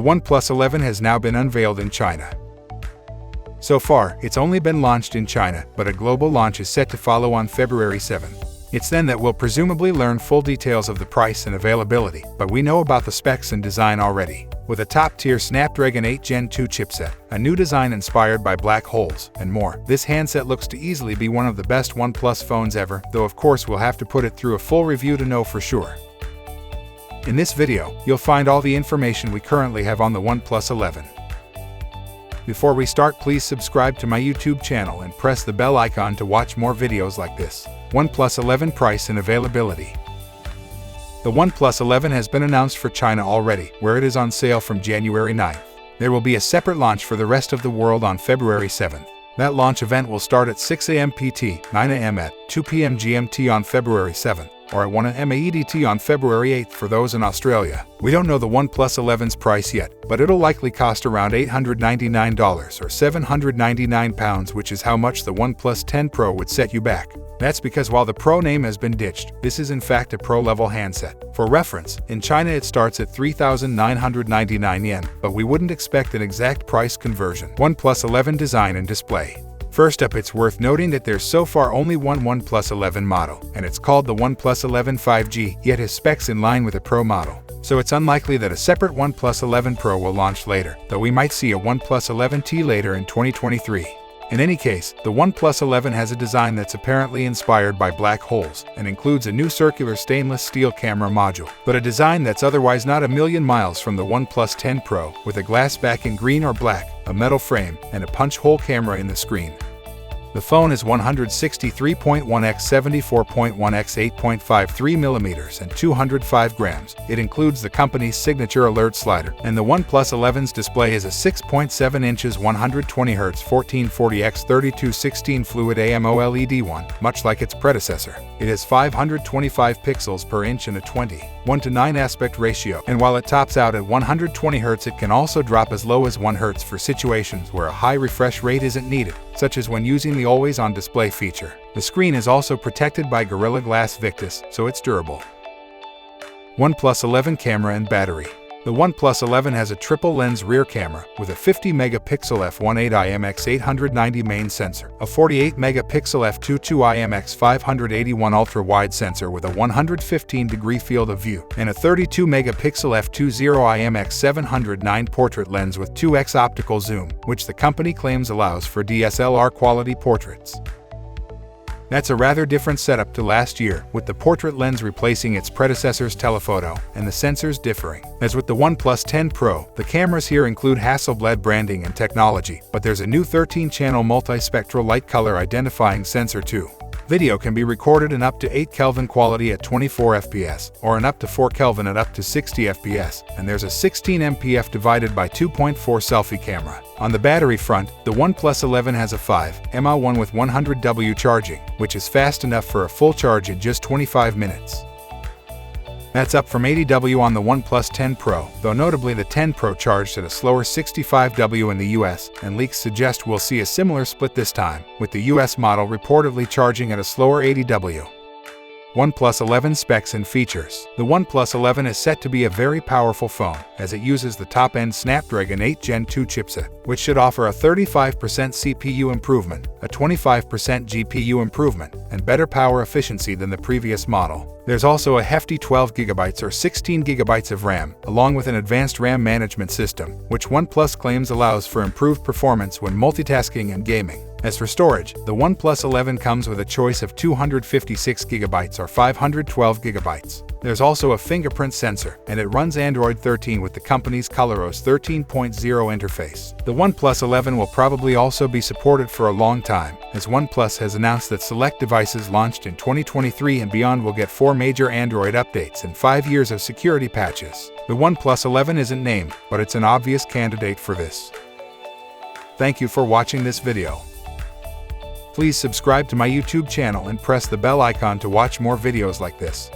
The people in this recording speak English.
OnePlus 11 has now been unveiled in China. So far, it's only been launched in China, but a global launch is set to follow on February 7. It's then that we'll presumably learn full details of the price and availability, but we know about the specs and design already. With a top-tier Snapdragon 8 Gen 2 chipset, a new design inspired by black holes, and more, this handset looks to easily be one of the best OnePlus phones ever, though of course we'll have to put it through a full review to know for sure. In this video, you'll find all the information we currently have on the OnePlus 11. Before we start, please subscribe to my YouTube channel and press the bell icon to watch more videos like this. OnePlus 11 price and availability. The OnePlus 11 has been announced for China already, where it is on sale from January 9th. There will be a separate launch for the rest of the world on February 7th. That launch event will start at 6 a.m. PT, 9 a.m. at 2 p.m. GMT on February 7th, or at 1 a.m. AEDT on February 8th for those in Australia. We don't know the OnePlus 11's price yet, but it'll likely cost around $899 or £799, which is how much the OnePlus 10 Pro would set you back. That's because while the Pro name has been ditched, this is in fact a Pro-level handset. For reference, in China it starts at 3,999 yen, but we wouldn't expect an exact price conversion. OnePlus 11 design and display. First up, it's worth noting that there's so far only one OnePlus 11 model, and it's called the OnePlus 11 5G, yet has specs in line with a Pro model. So it's unlikely that a separate OnePlus 11 Pro will launch later, though we might see a OnePlus 11T later in 2023. In any case, the OnePlus 11 has a design that's apparently inspired by black holes, and includes a new circular stainless steel camera module, but a design that's otherwise not a million miles from the OnePlus 10 Pro, with a glass back in green or black, a metal frame, and a punch-hole camera in the screen. The phone is 163.1x74.1x8.53mm and 205 grams. It includes the company's signature alert slider, and the OnePlus 11's display is a 6.7 inches 120Hz 1440x3216 Fluid AMOLED one, much like its predecessor. It has 525 pixels per inch and a 20:1:9 aspect ratio, and while it tops out at 120 Hz, it can also drop as low as 1 Hz for situations where a high refresh rate isn't needed, such as when using the always-on display feature. The screen is also protected by Gorilla Glass Victus, so it's durable. OnePlus 11 camera and battery. The OnePlus 11 has a triple-lens rear camera with a 50-megapixel f1.8 IMX890 main sensor, a 48-megapixel f2.2 IMX581 ultra-wide sensor with a 115-degree field of view, and a 32-megapixel f2.0 IMX709 portrait lens with 2x optical zoom, which the company claims allows for DSLR-quality portraits. That's a rather different setup to last year, with the portrait lens replacing its predecessor's telephoto, and the sensors differing. As with the OnePlus 10 Pro, the cameras here include Hasselblad branding and technology, but there's a new 13-channel multispectral light color identifying sensor too. Video can be recorded in up to 8 Kelvin quality at 24 fps, or in up to 4 Kelvin at up to 60 fps, and there's a 16 mpf divided by 2.4 selfie camera. On the battery front, the OnePlus 11 has a 5mAh with 100W charging, which is fast enough for a full charge in just 25 minutes. That's up from 80W on the OnePlus 10 Pro, though notably the 10 Pro charged at a slower 65W in the US, and leaks suggest we'll see a similar split this time, with the US model reportedly charging at a slower 80W. OnePlus 11 specs and features. The OnePlus 11 is set to be a very powerful phone, as it uses the top-end Snapdragon 8 Gen 2 chipset, which should offer a 35% CPU improvement, a 25% GPU improvement, and better power efficiency than the previous model. There's also a hefty 12GB or 16GB of RAM, along with an advanced RAM management system, which OnePlus claims allows for improved performance when multitasking and gaming. As for storage, the OnePlus 11 comes with a choice of 256GB or 512GB. There's also a fingerprint sensor, and it runs Android 13 with the company's ColorOS 13.0 interface. The OnePlus 11 will probably also be supported for a long time, as OnePlus has announced that select devices launched in 2023 and beyond will get 4 major Android updates and 5 years of security patches. The OnePlus 11 isn't named, but it's an obvious candidate for this. Thank you for watching this video. Please subscribe to my YouTube channel and press the bell icon to watch more videos like this.